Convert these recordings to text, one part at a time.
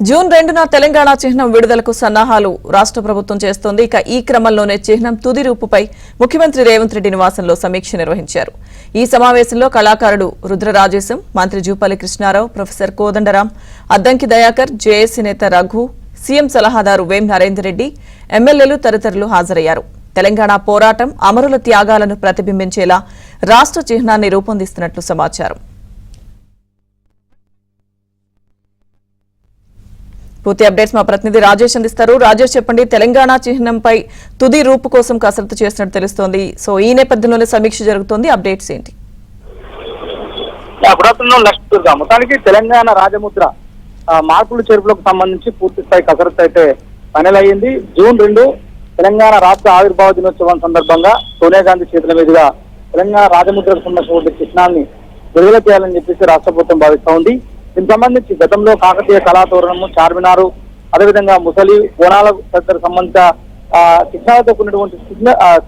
June 2న Telangana చిహ్నం విడుదలకు సన్నాహాలు రాష్ట్ర ప్రభుత్వం చేస్తోంది. ఇక ఈ క్రమంలోనే చిహ్నం తుది రూపుపై ముఖ్యమంత్రి రేవంత్ రెడ్డి నివాసంలో సమీక్ష నిర్వహించారు. ఈ సమావేశంలో కళాకారుడు రుద్రరాజేశం, మంత్రి జూపల్లి కృష్ణారావు, ప్రొఫెసర్ కోదండరాం, అద్దంకి దయాకర్, జేఏసీ నేత రఘు, సీఎం సలహాదారు వేం నరేందర్ రెడ్డి, ఎమ్మెల్యేలు తదితరులు హాజరయ్యారు. తెలంగాణ పోరాటం, అమరుల త్యాగాలను ప్రతిబింబించేలా రాష్ట్ర చిహ్నాన్ని రూపొందిస్తున్నట్లు సమాచారం. పూర్తి అప్డేట్స్ మా ప్రతినిధి రాజేష్ అందిస్తారు. రాజేష్, చెప్పండి, తెలంగాణ చిహ్నంపై తుది రూపు కోసం కసరత్తు చేస్తున్నట్టు తెలుస్తోంది. సో ఈ నేపథ్యంలోనే సమీక్ష జరుగుతోంది. అప్డేట్స్ ఏంటి? మొత్తానికి తెలంగాణ రాజముద్ర మార్పులు చేర్పులకు సంబంధించి పూర్తి స్థాయి కసరత్తు అయితే ఫైనల్ అయ్యింది. జూన్ 2 తెలంగాణ రాష్ట్ర ఆవిర్భావ దినోత్సవం సందర్భంగా సోనియా గాంధీ చేతుల మీదుగా తెలంగాణ రాజముద్రకు సంబంధించిన చిహ్నాన్ని విడుదల చేయాలని చెప్పేసి రాష్ట్ర ప్రభుత్వం భావిస్తూ ఉంది. దీనికి సంబంధించి గతంలో కాకతీయ కళాతోరణము, చార్మినారు, అదేవిధంగా ముసలి, బోనాల తదితర సంబంధిత చిహ్నాలతో కూడినటువంటి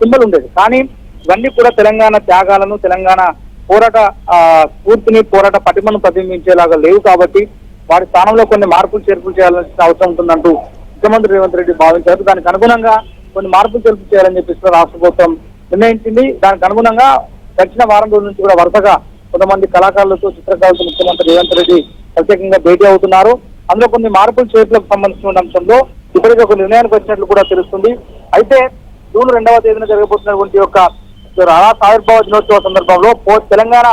సింబల్ ఉండేది. కానీ ఇవన్నీ కూడా తెలంగాణ త్యాగాలను, తెలంగాణ పోరాట స్ఫూర్తిని, పోరాట పటిమను ప్రతిబింబించేలాగా లేవు. కాబట్టి వారి స్థానంలో కొన్ని మార్పులు చేర్పులు చేయాల్సిన అవసరం ఉంటుందంటూ ముఖ్యమంత్రి రేవంత్ రెడ్డి భావించారు. దానికి అనుగుణంగా కొన్ని మార్పులు చేర్పులు చేయాలని చెప్పేసి రాష్ట్ర ప్రభుత్వం నిర్ణయించింది. దానికి అనుగుణంగా గడిచిన వారం రోజుల నుంచి కూడా వరుసగా కొంతమంది కళాకారులతో, చిత్రకారులతో ముఖ్యమంత్రి రేవంత్ రెడ్డి ప్రత్యేకంగా భేటీ అవుతున్నారు. అందులో కొన్ని మార్పుల చేతులకు సంబంధించిన అంశంలో ఇప్పటికే ఒక నిర్ణయానికి వచ్చినట్లు కూడా తెలుస్తుంది. అయితే జూన్ 2వ తేదీన జరగబోతున్నటువంటి యొక్క ఆవిర్భావ దినోత్సవ సందర్భంలో తెలంగాణ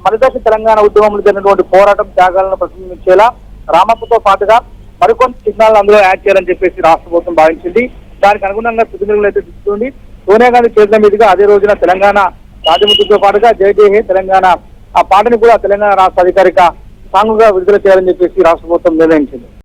మరిదశ తెలంగాణ ఉద్యమంలో జరిగినటువంటి పోరాటం, త్యాగాలను ప్రతిబింబించేలా రామప్పతో పాటుగా మరికొన్ని చిహ్నాలను అందులో యాడ్ చేయాలని చెప్పేసి రాష్ట్ర ప్రభుత్వం భావించింది. దానికి అనుగుణంగా తుది అయితే తీసుకుంది. సోనియా గాంధీ చేతుల మీదుగా అదే రోజున తెలంగాణ రాజముద్రతో పాటుగా జై జై హే తెలంగాణ ఆ పాటని కూడా తెలంగాణ రాష్ట్ర అధికారిక సాంగ్గా విడుదల చేయాలని చెప్పేసి రాష్ట్ర ప్రభుత్వం నిర్ణయించింది.